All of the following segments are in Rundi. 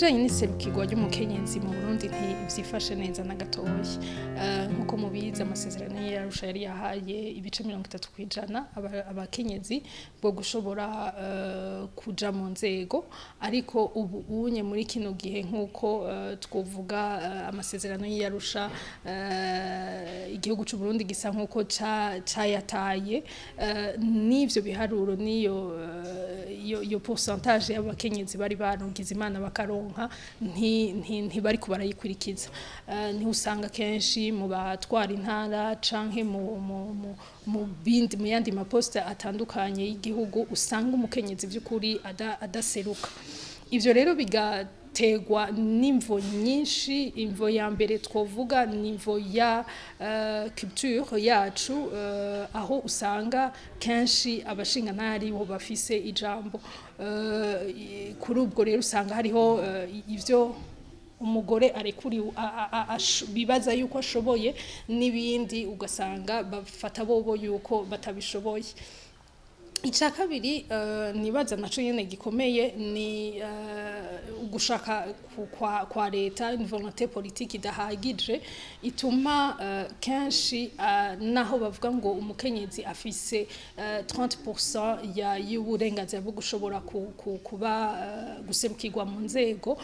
ibijanye n'iserukirwa ry'umukenyezi mu Burundi ntivyifashe neza na gatoyi. Nkuko mubizi amasezerano y'Arusha yari yahaye ibice 30% abakenyezi bwo gushobora kuja mu nzego, ariko ubu unye muri kino gihe nkuko twovuga amasezerano y'Arusha igihugu c'u Burundi gisa nkuko cayataye n'ivyo biharuro niyo pourcentage y'abakenyezi bari barongize imana bakaronka ntibari kubarayikurikiza. Usanga kenshi mu batwara intara canke mu yandi maposta atandukanye y'igihugu usanga umukenyezi vy'ukuri adaseruka. Ivyo rero bigategwa n'imvo nyinshi. Imvo ya mbere twovuga n'imvo ya culture yacu, aho usanga kenshi abashinga ntari bo bafise ijambo. Kuri ubwo rero usanga hariho ivyo umugore arekuri bibaza yuko ashoboye n'ibindi ugasanga bafata bobo yuko batabishoboye. Ica kabiri nibaza naco nyene gikomeye ni ugushaka kwa leta, une volonté politique idahagije ituma kenshi naho bavuga ngo umukenyezi afise 30% y'uburenganzira bwo gushobora kuba guserukirwa mu nzego,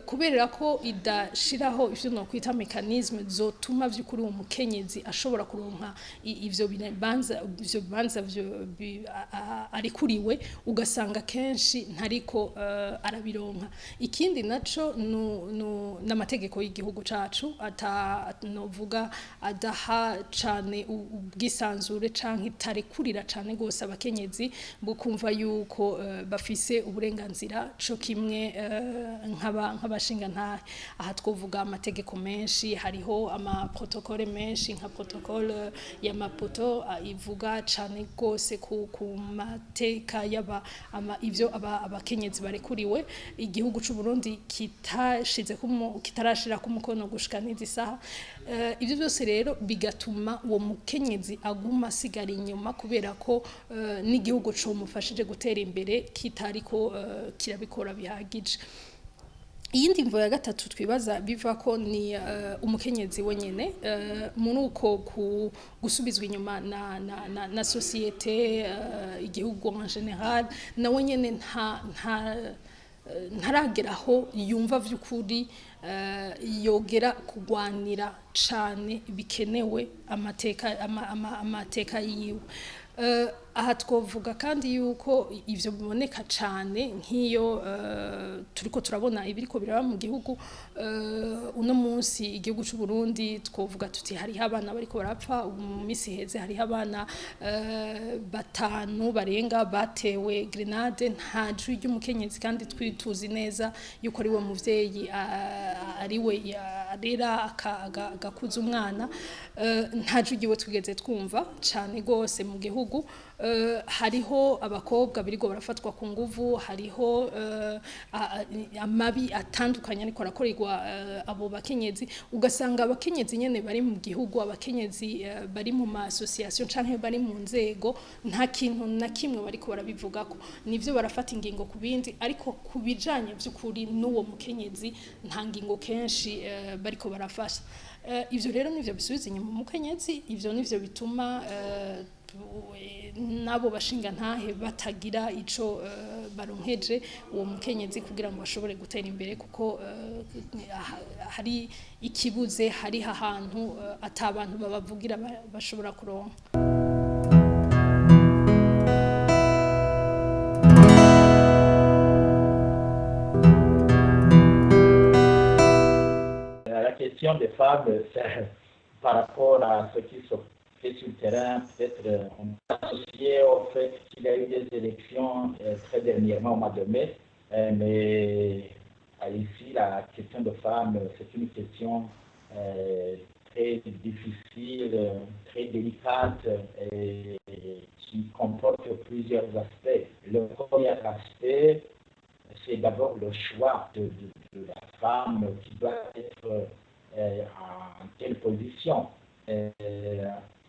kubera ko idashiraho ivyo no kwita mechanisme zotuma vy'ukuri umukenyezi ashobora kuronka ivyo bibanza arikuriwe, ugasanga kenshi ntariko arabironka. Ikindi naco n'amategeko y'igihugu cacu novuga adaha cane ubwisanzure canke tarekurira cane gose abakenyezi bwo kumva yuko bafise uburenganzira co kimwe nk'abashinga ntahe. Aha twovuga amategeko menshi, hariho amaprotokole menshi nka protokole ya Maputo ivuga cane gose ku mateka ivyo abakenyezi barekuriwe. Igihugu c'u Burundi kitarashira ku mukono gushika n'izi saha. Ivyo byose rero bigatuma uwo mukenyezi aguma asigara inyuma, kubera ko n'igihugu co mufashije gutera imbere kitariko kirabikora bihagije. Iyindi mvo ya gatatu twibaza biva ko ni umukenyezi wenyene muri uko gusubizwa inyuma na societe, igihugu en general, na wenyene ntarageraho yumva vy'ukuri yogera kugwanira cane bikenewe amateka yiwe. Aha twovuga kandi yuko ivyo biboneka cane nk'iyo turiko turabona ibiriko biraba mu gihugu. Uno munsi igihugu c'u Burundi twovuga tuti hariho abana bariko barapfa. Mu misi heze hariho abana 5 barenga batewe grenade. Nta jwi ry'umukenyezi kandi twituzi neza yuko ari we muvyeyi, ari we arera agakuza umwana. Nta jwi ryiwe twigeze twumva cane gose mu gihugu. Hariho abakobwa birigo barafatwa ku nguvu, hariho amabi atandukanye ariko arakorerwa abo bakenyezi. Ugasanga abakenyezi nyene bari mu gihugu, abakenyezi bari mu ma association canke bari mu nzego, nta kintu na kimwe bariko barabivugako. Nivyo barafata ingingo ku bindi, ariko kubijanye vy'ukuri n'uwo mukenyezi nta ngingo kenshi bariko barafasha. Ivyo rero nivyo bisubiza inyuma umukenyezi. Ivyo nivyo bituma nabo bashinga ntahe batagira ico baronkeje uwo mukenyezi kugira ngo bashobore gutera imbere, kuko hari ikibuze, hari ahantu atabantu babavugira bashobora kuronka. La question des femmes, par rapport à ce qui se fait sur le terrain, peut-être associé au fait qu'il y a eu des élections très dernièrement au mois de mai, mais ici la question des femmes, c'est une question très difficile, très délicate et qui comporte plusieurs aspects. Le premier aspect, c'est d'abord le choix de la femme qui doit être en telle position.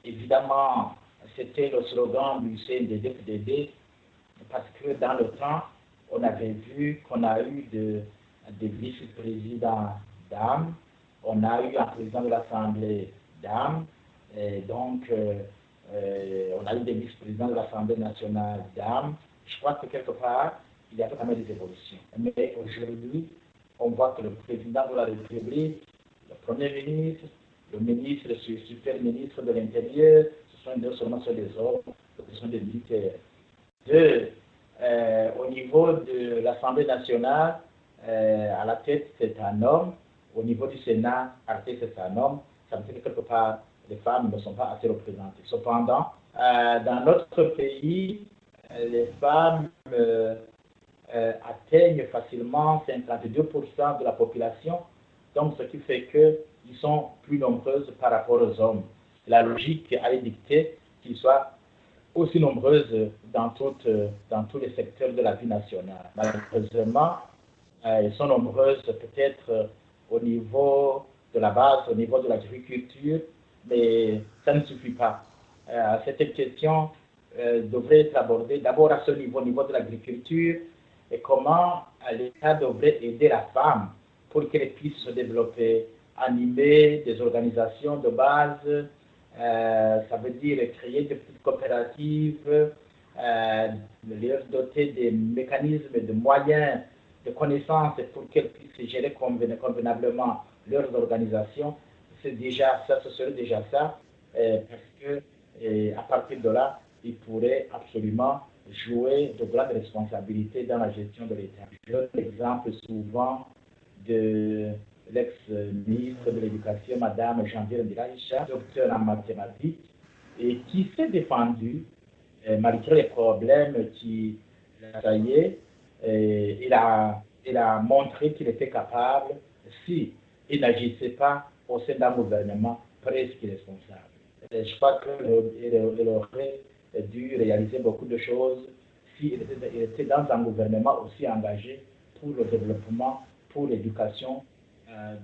Évidemment, c'était le slogan du CNDD-FDD, parce que dans le temps, on avait vu qu'on a eu des vice-présidents dames, on a eu un président de l'Assemblée dame, et donc on a eu des vice-présidents de l'Assemblée nationale dames. Je crois que quelque part, il y a quand même des évolutions. Mais aujourd'hui, on voit que le président de la République, le Premier ministre, le ministre, le super ministre de l'Intérieur, ce sont non seulement des hommes, ce sont des militaires. Deux, au niveau de l'Assemblée nationale, à la tête c'est un homme, au niveau du Sénat, à la tête c'est un homme, ça veut dire que quelque part, les femmes ne sont pas assez représentées. Cependant, dans notre pays, les femmes atteignent facilement 52% de la population, donc ce qui fait qu'ils sont plus nombreuses par rapport aux hommes. La logique a dicté qu'ils soient aussi nombreuses dans tous les secteurs de la vie nationale. Malheureusement, elles sont nombreuses peut-être au niveau de la base, au niveau de l'agriculture, mais ça ne suffit pas. Cette question devrait être abordée d'abord à ce niveau, au niveau de l'agriculture, et comment l'État devrait aider la femme pour qu'elle puisse se développer, animer des organisations de base, ça veut dire créer des petites coopératives, leur doter des mécanismes, de moyens, de connaissances pour qu'elles puissent gérer convenablement leurs organisations. C'est déjà ça, ce serait déjà ça, parce que à partir de là, ils pourraient absolument jouer de grandes responsabilités dans la gestion de l'État. Je donne l'exemple souvent de l'ex-ministre de l'Éducation, Madame Janvier Ndirahisha, docteur en mathématiques, et qui s'est défendue malgré les problèmes qui l'assaillissaient. Il a montré qu'il était capable, s'il n'agissait pas au sein d'un gouvernement presque responsable. Je crois qu'il aurait dû réaliser beaucoup de choses s'il était dans un gouvernement aussi engagé pour le développement, pour l'éducation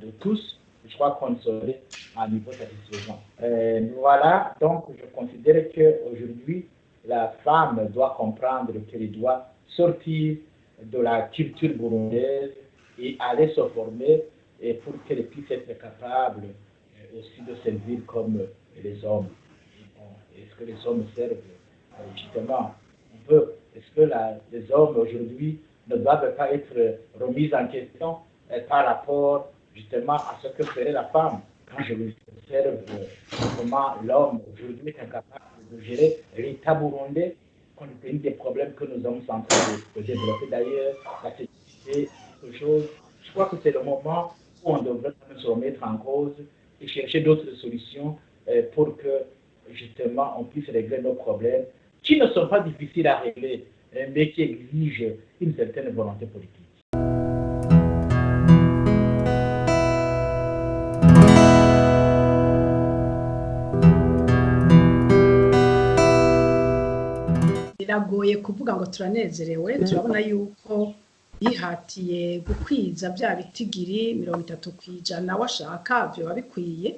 de tous. Je crois qu'on serait à un niveau satisfaisant. Voilà, donc je considère qu'aujourd'hui, la femme doit comprendre qu'elle doit sortir de la culture burundaise et aller se former et pour qu'elle puisse être capable aussi de servir comme les hommes. Est-ce que les hommes servent justement un peu? Est-ce que les hommes aujourd'hui ne doivent pas être remis en question par rapport justement à ce que ferait la femme? Quand je observe comment l'homme aujourd'hui est incapable de gérer l'État burundais, compte tenu des problèmes que nous sommes en train de développer d'ailleurs, la sécurité, autre chose, je crois que c'est le moment où on devrait se remettre en cause et chercher d'autres solutions pour que justement on puisse régler nos problèmes qui ne sont pas difficiles à régler, mais qui exigent une certaine volonté politique. biragoye kuvuga ngo turanezerewe, turabona yuko yihatiye gukwiza bya bitigiri 30% washaka byo babikwiye.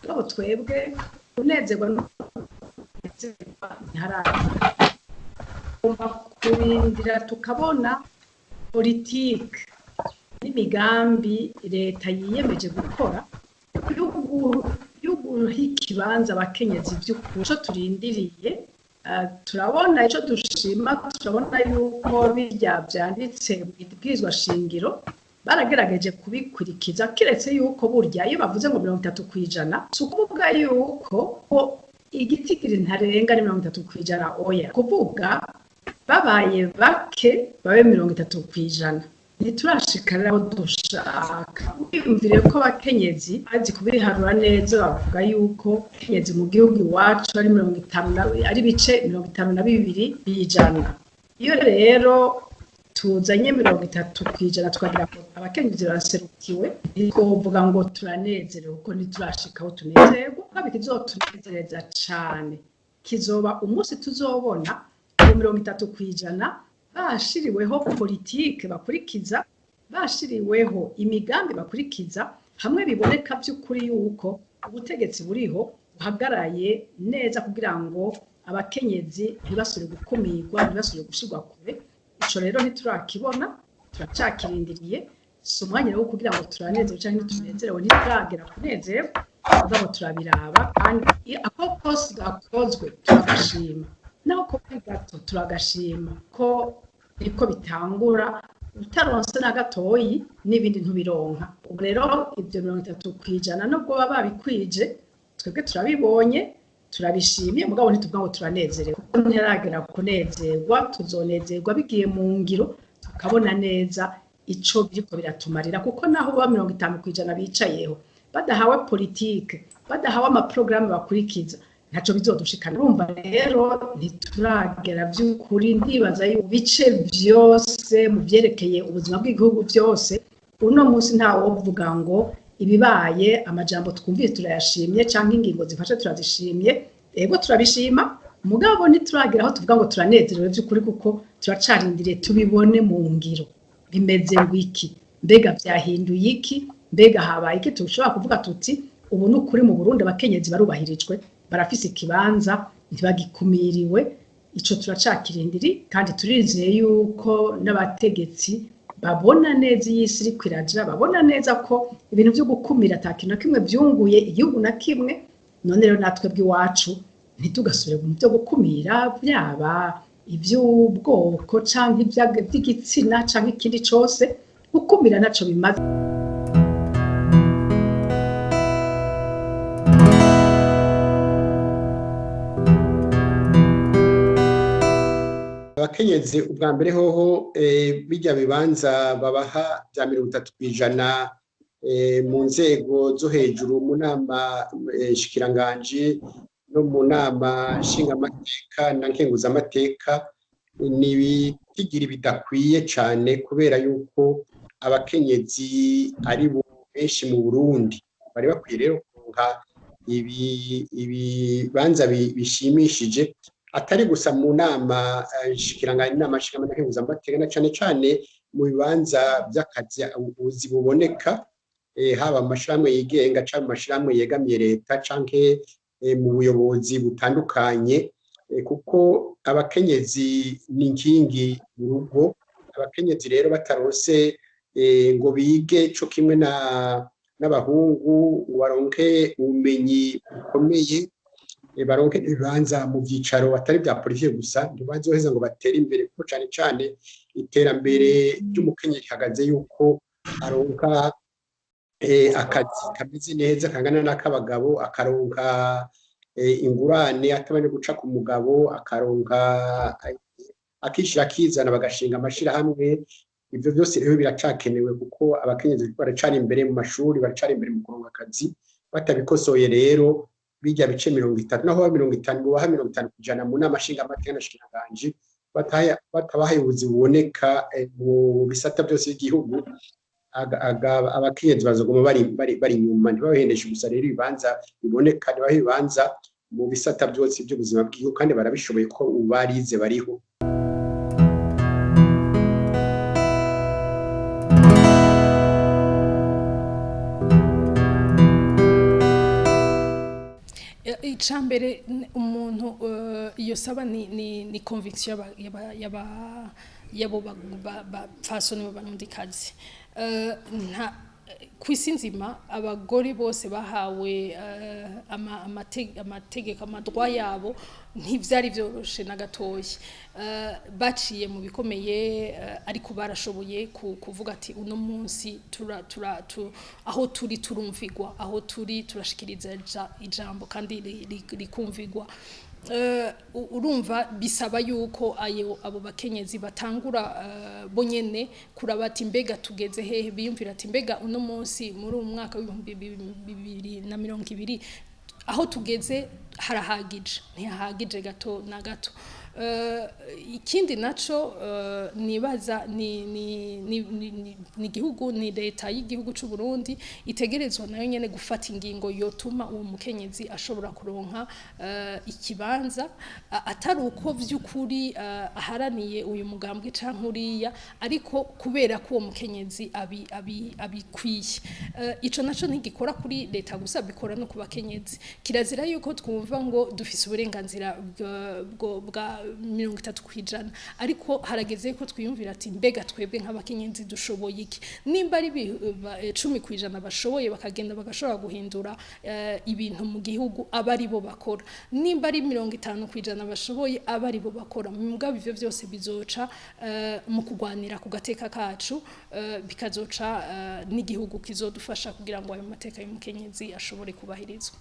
Abo twebwe unezerwa ntarumva kurindira tukabona politike n'imigambi leta yiyemeje gukora y'uguha ikibanza abakenyezi by'ukuri. Cyo turindiriye turabona icyo dushima, turabona yuko birya byanditse mu ibwirizwa shingiro baragerageje kubikurikiza, kiretse yuko burya iyo bavuze ngo 30% si ukuvuga yuko igitigiri ntarenga ni 30% oya, kuvuga babaye bake babe 30%. Ntiturashikara aho dushaka. Biyumvire ko abakenyezi azi kubiharura neza, bavuga yuko abakenyezi mu gihugu iwacu ari 50 ari bice 52%. Iyo rero tuzanye 30% twagira ko abakenyezi baraserukiwe, twovuga ngo turanezerewe kuko ntiturashika aho tunezerwa. Kandi kizotunezereza cyane kizoba umunsi tuzobona 30% bashiriweho politike bakurikiza, bashiriweho imigambi bakurikiza, hamwe biboneka by'ukuri yuko ubutegetsi buriho buhagaraye neza kugira ngo abakenyezi ntibasubire gukumirwa, ntibasubire gushirwa kure. Ico rero ntiturakibona, turacakirindiriye. si umwanya wo kugira ngo turanezerwe cyangwa tunezerewe ntituragera kunezerwa mugabo turabiraba kandi ako kose gakozwe turagashima naho ko gato turagashima ko niko bitangura utaronse na gatoyi n'ibindi ntubironka ubu rero ibyo 30% nubwo baba babikwije twebwe turabibonye turabishimye mugabo ntituvuga ngo turanezerewe kuko ntiragera kunezerwa tuzonezerwa bigiye mu ngiro tukabona neza ico biriko biratumarira kuko naho ba 50% bicayeho badahawe politike badahawe amaprograme bakurikiza ntaco bizodushikana urumva rero ntituragera by'ukuri ndibaza bice byose mu byerekeye ubuzima bw'igihugu byose uno munsi ntawo uvuga ngo ibibaye amajambo twumviye turayashimye cyangwa ingingo zifashe turazishimye ego turabishima mugabo ntituragera aho tuvuga ngo turanezerewe by'ukuri kuko turacarindiriye tubibone mu ngiro bimeze ngwiki mbega byahinduye iki mbega habaye iki tushobora kuvuga tuti ubu n'ukuri mu Burundi abakenyezi barubahirijwe barafise ikibanza ntibagikumiriwe ico turacakirindiri kandi turizeye yuko n'abategetsi babona neza iyisi iri kwiragira babona neza ko ibintu byo gukumira atakintu na kimwe byunguye igihugu na kimwe none rero natwe bw'iwacu ntitugasubire mu byo gukumira byaba iby'ubwoko canke iby'igitsina canke ikindi cose gukumira naco bimaze abakenyezi ubwa mbere hoho bijya bibanza babaha bya 30% mu nzego zo hejuru mu nama shikiranganje no mu nama nshingamateka na nkenguzamateka ni bitigiri bidakwiye cyane kubera yuko abakenyezi ari bo benshi mu Burundi bari bakwiye rero kunka ibibanza bishimishije atari gusa mu nama shikiranganje inama nshingamateka na cyane mu bibanza by'akazi ubuzi buboneka haba amashirahamwe yigenga cyangwa amashirahamwe yegamiye leta canke mu buyobozi butandukanye kuko abakenyezi ni inkingi mu rugo abakenyezi rero batarose ngo bige cyo kimwe n'abahungu waronke ubumenyi bukomeye baronke ibibanza mu byicaro atari bya politike gusa ntibazoheza ngo batere imbere kuko cyane iterambere ry'umukenyezi hagaze yuko aronka akazi kameze neza kangana n'akabagabo akaronka ingurane atabanje guca ku mugabo akaronka akishira kizana bagashinga amashirahamwe ibyo byose rero biracakenewe kuko abakenyezi baracari imbere mu mashuri baracari imbere mu kuronka akazi batabikosoye rero bijya bice 30 naho 50 bubaha 50% mu nama nshingamateka na shikiranganje batabahaye ubuzi buboneka mu bisata byose by'igihugu abakenyezi bazogoma bari nyuma ntibahendeshe gusa rero ibibanza biboneka ntibahe ibibanza mu bisata byose by'ubuzima bw'igihugu kandi barabishoboye ko ubarize bariho icambere umuntu iyo saba ni conviction yabo bapfasoni b'abarundikazi nta kwisi nzima abagore bose bahawe amategeko amadwa yabo ntivyari vyoroshe na gatoyi baciye mu bikomeye ariko barashoboye kuvuga ati uno munsi aho turi turumvigwa aho turi turashikiriza ijambo kandi rikumvigwa urumva bisaba yuko abo bakenyezi batangura bonyene kurabati mbega tugeze hehe biyumvira ati mbega uno munsi muri umwaka wa 2020 aho tugeze harahagije ntihagije gato na gato ikindi naco nibaza ni igihugu ni leta y'igihugu c'u Burundi itegerezwa nayo nyene gufata ingingo yotuma uwo mukenyezi ashobora kuronka ikibanza atari uko vy'ukuri aharaniye uyu mugambwe canke uriya ariko kubera ko uwo mukenyezi abikwiye ico naco ntigikora kuri leta gusa bikora no ku bakenyezi kirazira yuko twumva ngo dufise uburenganzira bwa 30% ariko harageze ko twiyumvira ati mbega twebwe nk'abakenyezi dushoboye iki nimba ari 10% bashoboye bakagenda bagashobora guhindura ibintu mu gihugu abari bo bakora nimba ari 50% bashoboye abari bo bakora mugabo ivyo byose bizoca mu kugwanira ku gateka kacu bikazoca n'igihugu kizodufasha kugira ngo ayo mateka y'umukenyezi ashobore kubahirizwa.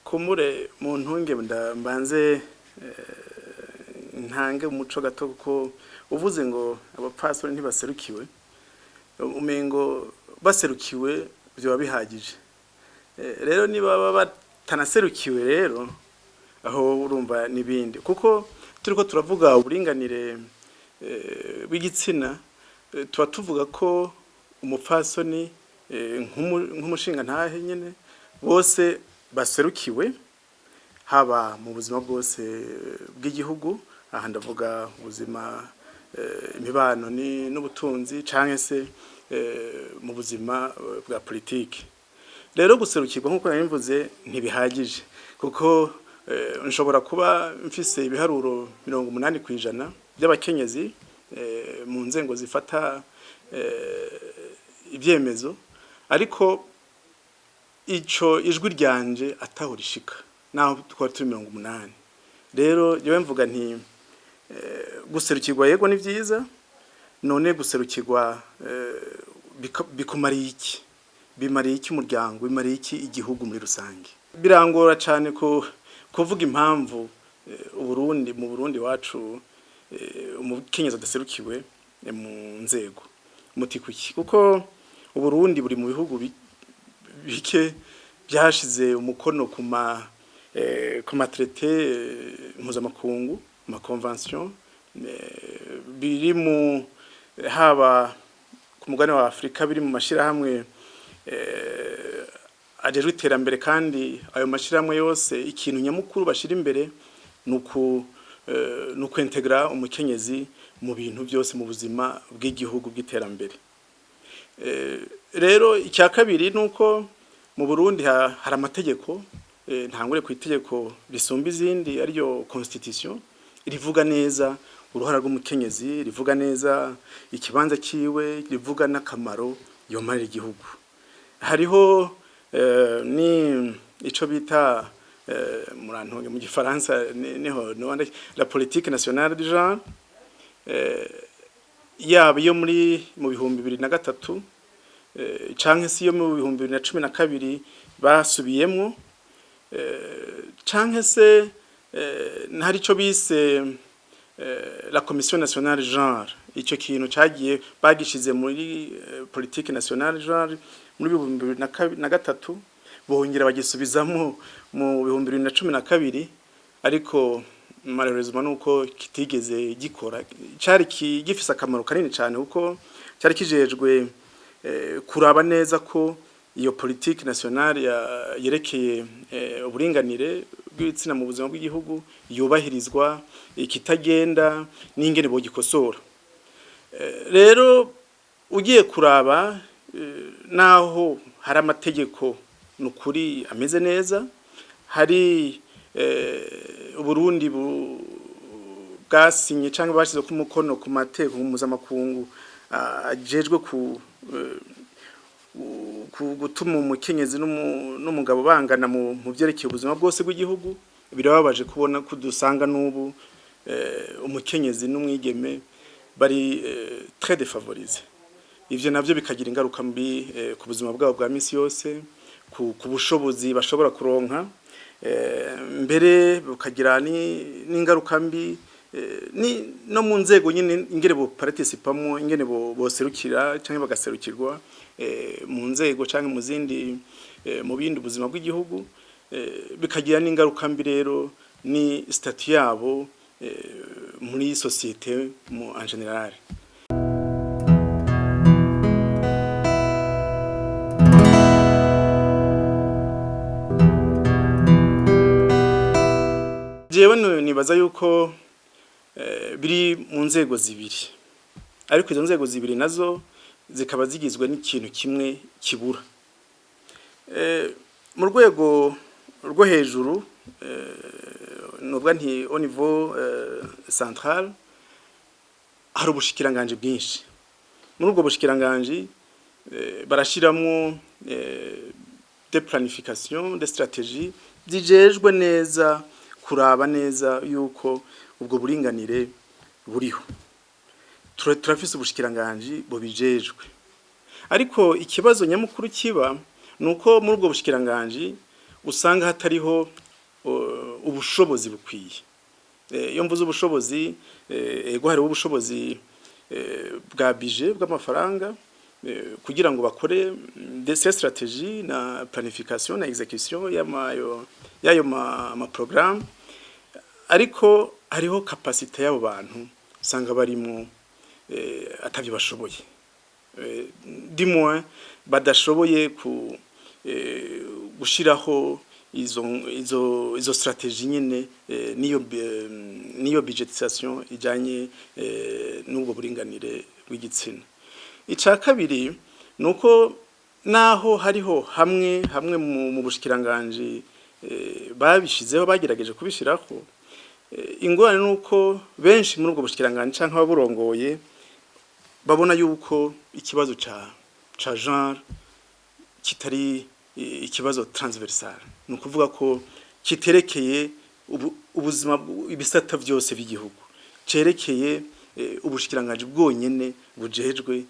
kumure mu ntunge mbanze ntange umuco gato kuko uvuze ngo abapastori ntibaserukiwe umengo baserukiwe byo bihagije rero niba batanaserukiwe rero aho urumva nibindi kuko turiko turavuga uburinganire bw'igitsina tuba tuvuga ko umupfasoni nk'umushinga ntahe nyene bose baserukiwe haba mu buzima bwose bw'igihugu aha ndavuga ubuzima imibano n'ubutunzi canke se mu buzima bwa politiki rero guserukirwa nkuko narimvuze ntibihagije kuko nshobora kuba mfise ibiharuro 80% by'abakenyezi mu nzengo zifata ibyemezo ariko ico ijwi ryanje ataho rishika naho twari turi 80 rero yewe mvuga nti guserukirwa yego ni vyiza none guserukirwa bikumariye iki bimariye iki umuryango bimariye iki igihugu muri rusange birangora cyane ko kuvuga impamvu mu Burundi wacu umukenyezi adaserukiwe mu nzego mutikuki kuko Uburundi buri mu bihugu bike byashize umukono ku matraité mpuzamakungu ma convention biri mu haba ku mugani wa Afrika biri mu mashirahamwe ajejwe iterambere kandi ayo mashirahamwe yose ikintu nyamukuru bashira imbere nuko integra umukenyezi mu bintu byose mu buzima bw'igihugu bw'iterambere rero icya kabiri nuko mu Burundi hari amategeko ntangure ku itegeko risumba izindi ariyo constitution rivuga neza uruhara rw'umukenyezi rivuga neza ikibanza kiwe rivuga n'akamaro yomarira igihugu hariho ni ico bita murantonge mu gifaransa niho la politique nationale du genre yaba yo mu bihumbi 2003 canke si yo mu bihumbi 2012 basubiyemwo canke se ntari ico bise la commission nationale genre ico kintu cagiye bagishize muri politique nationale genre muri 2003 bongera bagisubizamo mu 2012 ariko malheureusement nuko kitigeze gikora cari gifise akamaro kanini cyane uko cari kijejwe kuraba neza ko iyo politique nationale yerekeye uburinganire bw'ibitsina mu buzima bw'igihugu yubahirizwa ikitagenda n'ingene bogikosora rero ugiye kuraba naho hari amategeko nukuri ameze neza hari Uburundi bwasinye cyangwa bashize ku mukono ku mateko mpuzamakungu ajejwe gutuma umukenyezi n'umugabo bangana mu byerekeye ubuzima bwose bw'igihugu birababaje kubona kudusanga n'ubu umukenyezi n'umwigeme bari très défavorisé ivyo navyo bikagira ingaruka mbi ku buzima bwabo bwa misi yose ku bushobozi bashobora kuronka mbere bukagira n'ingaruka mbi no mu nzego nyine ingere bo participamo ingene boserukira cyangwa bagaserukirwa mu nzego cyangwa mu zindi mu bindi buzima bw'igihugu bikagira n'ingaruka mbi rero ni statut yabo muri société en général. Jewe nibaza yuko biri mu nzego zibiri ariko izo nzego zibiri nazo zikaba zigizwe n'ikintu kimwe kibura. Mu rwego rwo hejuru nubwo nti au niveau central hari ubushikiranganje bwinshi. Muri ubwo bushikiranganje barashiramwo de planification de stratégie zijejwe neza kuraba neza yuko ubwo buringanire buriho. Turafise ubushikiranganje bubijejwe, ariko ikibazo nyamukuru kiba nuko muri ubwo bushikiranganje usanga hatariho ubushobozi bukwiye. Iyo mvuze ubushobozi ego hari ubushobozi bwa budget bw'amafaranga kugira ngo bakore des stratégies na planification na exécution y'ayo ma programme, ariko hariho capacité y'abo bantu usanga barimo atavyo bashoboye, du moins badashoboye gushiraho izo stratégie nyene niyo budgetisation ijanye n'ubwo buringanire bw'igitsina. Ica kabiri nuko naho hariho hamwe mu bushikiranganje babishizeho bagerageje kubishiraho, ingorane nuko benshi muri ubwo bushikiranganje canke ababurongoye babona yuko ikibazo ca genre kitari ikibazo transversal, no kuvuga ko kiterekeye ubuzima ibisata byose by'igihugu, cerekeye ubushikiranganje bwonyene bujejwe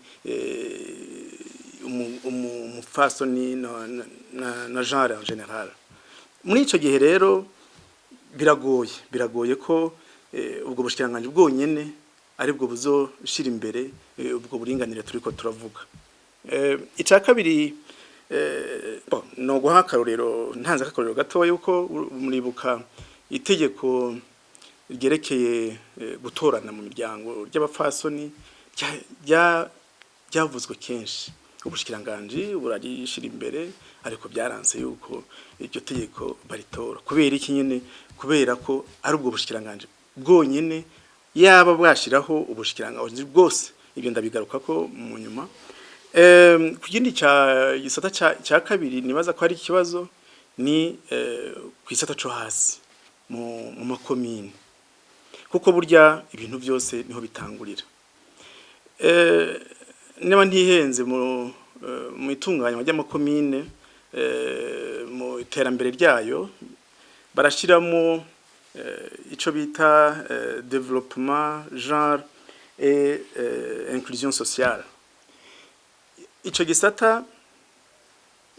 umufasoni na genre en general. Muri ico gihe rero biragoye ko ubwo bushikiranganje bwonyene aribwo buzoshira imbere ubwo buringanire turiko turavuga. Ica kabiri no guha akarorero, ntanze akarorero gatoya yuko muribuka itegeko ryerekeye gutorana mu miryango ry'abafasoni ryavuzwe kenshi. Ubushikiranganje burarishira imbere, ariko byaranse yuko iryo tegeko baritora. Kubera iki nyene? Kubera ko ari ubwo bushikiranganje bwonyene yaba bwashiraho ubushikiranganje bwose. Ibyo ndabigaruka ko mu nyuma. Kugindi gisata ca kabiri nibaza ko ari ikibazo ni kwisata cyo hasi mu makomine, kuko burya ibintu byose niho bitangurira. Niba ntihenze mu itunganya ry'amakomine mu iterambere ryayo barashiramo ico bita développement genre et inclusion sociale. Ico gisata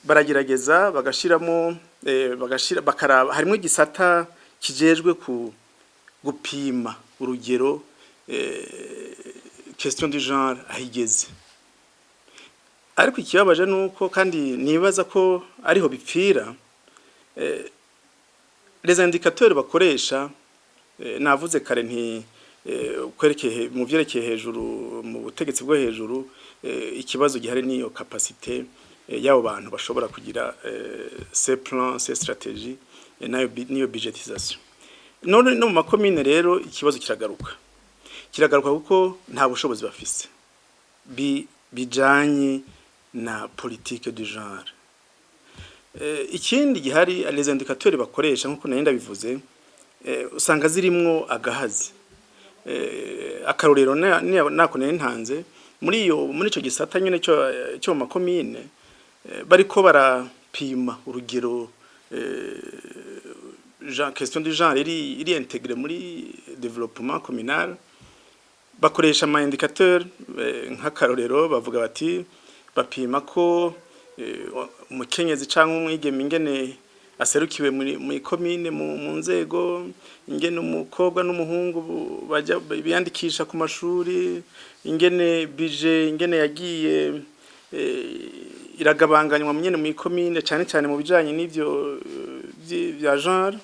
baragerageza bagashiramo bakaraba harimo igisata kijejwe gupima urugero question du genre ahigeze. Ariko ikibabaje nuko kandi nibaza ko ariho bipfira, les indicateurs bakoresha navuze kare nti kwerekeye mu vyerekeye hejuru mu butegetsi bwo hejuru, ikibazo gihari niyo capacité y'abo bantu bashobora kugira ces plans ces stratégies niyo budgetisation. None no mu makomine rero ikibazo kiragaruka kuko nta bushobozi bafise bijanye na politique du genre. Ikindi gihari les indicateurs bakoresha nkuko nenda bivuze usanga zirimwo agahazi. Akarorero nako ntanze muri ico gisata nyene cyo mu makomine bariko barapima urugero question du genre iri intégré muri développement communal. Bakoresha ama indicateur nk'akarorero bavuga bati bapima ko umukenyezi canke umwigeme ingene aserukiwe muri komine mu nzego, ingene umukobwa n'umuhungu baja biyandikisha ku mashuri, ingene budget ingene yagiye iragabanganywa nyene mu komine cyane mu bijanye n'ivyo bya genre.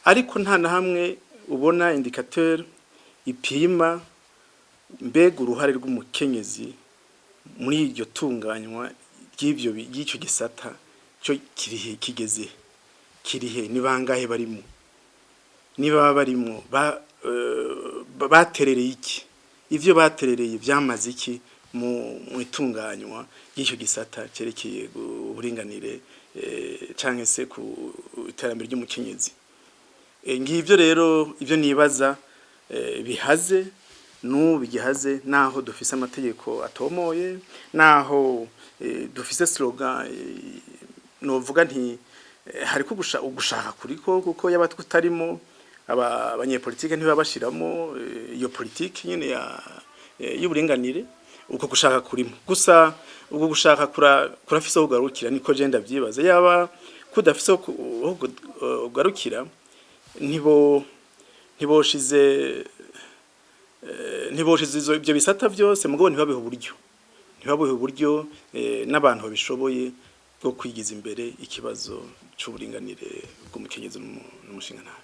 Ariko nta na hamwe ubona indicateur ipima mbega uruhare rw'umukenyezi muri iryo tunganywa ry'icyo gisata cyo kirihe ni bangahe barimo, niba barimo baterereye iki, ivyo baterereye byamaze iki mu itunganywa y'icyo gisata cyerekeye uburinganire canke se ku iterambere ry'umukenyezi. Ngivyo rero ivyo nibaza bihaze bigihaze naho dufise amategeko atomoye, naho dufise slogan novuga nti hariko ugushaka kuriko kuko yaba tutarimo abanyepolitike ntibabashiramo iyo politike nyene y'uburinganire uko gushaka kurimo. Gusa uko gushaka kurafise aho ugarukira niko je ndavyibaza, yaba kudafise aho ugarukira ntiboshize ibyo bisata byose mugabo ntibabeho uburyo n'abantu babishoboye bwo kwigiza imbere ikibazo c'uburinganire bw'umukenyezi n'umushinganahe.